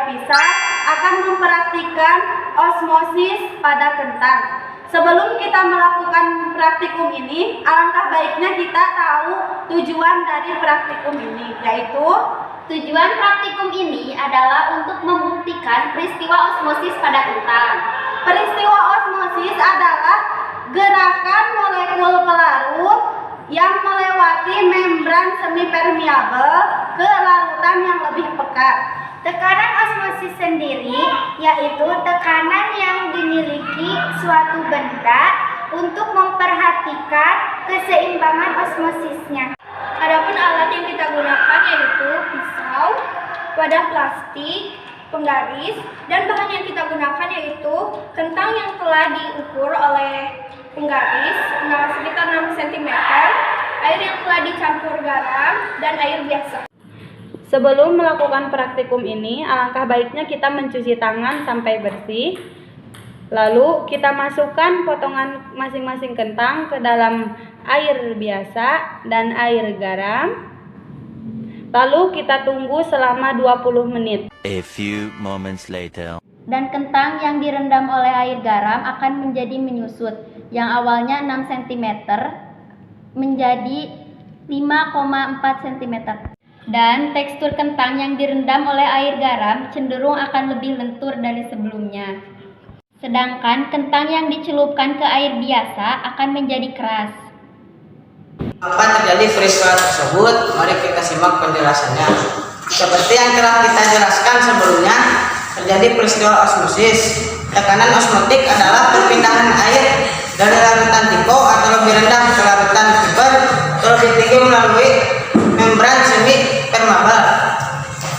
lapisan akan mempraktikkan osmosis pada kentang. Sebelum kita melakukan praktikum ini, alangkah baiknya kita tahu tujuan dari praktikum ini, yaitu tujuan praktikum ini adalah untuk membuktikan peristiwa osmosis pada kentang. Peristiwa osmosis adalah gerakan molekul pelarut yang melewati membran semipermeabel ke larutan yang lebih pekat. Tekanan osmosis sendiri yaitu tekanan yang dimiliki suatu benda untuk memperhatikan keseimbangan osmosisnya. Adapun alat yang kita gunakan yaitu pisau, wadah plastik, penggaris, dan bahan yang kita gunakan yaitu kentang yang telah diukur oleh penggaris sekitar 6 cm, air yang telah dicampur garam, dan air biasa. Sebelum melakukan praktikum ini, alangkah baiknya kita mencuci tangan sampai bersih. Lalu kita masukkan potongan masing-masing kentang ke dalam air biasa dan air garam. Lalu kita tunggu selama 20 menit. A few moments later. Dan kentang yang direndam oleh air garam akan menjadi menyusut. Yang awalnya 6 cm menjadi 5,4 cm. Dan tekstur kentang yang direndam oleh air garam cenderung akan lebih lentur dari sebelumnya. Sedangkan kentang yang dicelupkan ke air biasa akan menjadi keras. Apa terjadi peristiwa tersebut? Mari kita simak penjelasannya. Seperti yang telah kita jelaskan sebelumnya, terjadi peristiwa osmosis. Tekanan osmotik adalah perpindahan air dari larutan tipo atau lebih rendah ke larutan hiper atau lebih tinggi melalui membran semipermeabel.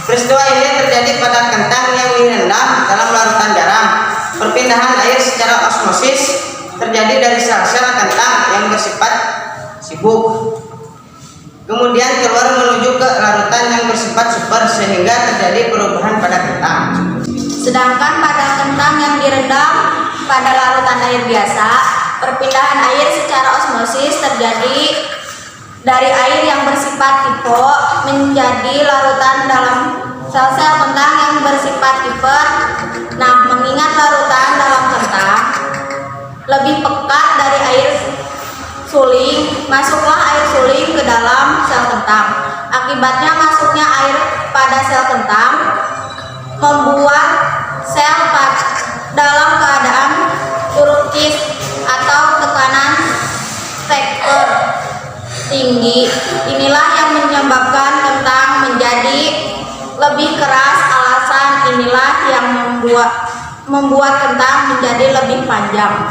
Peristiwa ini terjadi pada kentang yang direndam dalam larutan garam. Perpindahan air secara osmosis terjadi dari sel-sel kentang yang bersifat sibuk, kemudian keluar menuju ke larutan yang bersifat super sehingga terjadi perubahan pada kentang. Sedangkan pada kentang yang direndam pada larutan air biasa, perpindahan air secara osmosis terjadi dari air yang bersifat tipo menjadi larutan dalam sel-sel kentang yang bersifat hiper. Nah, mengingat larutan dalam kentang lebih pekat dari air suling, masuklah air suling ke dalam sel kentang. Akibatnya masuknya air pada sel kentang membuat sel dalam keadaan eruptif atau tekanan vektor tinggi. Inilah yang menyebabkan kentang menjadi lebih keras. Alasan inilah yang membuat kentang menjadi lebih panjang.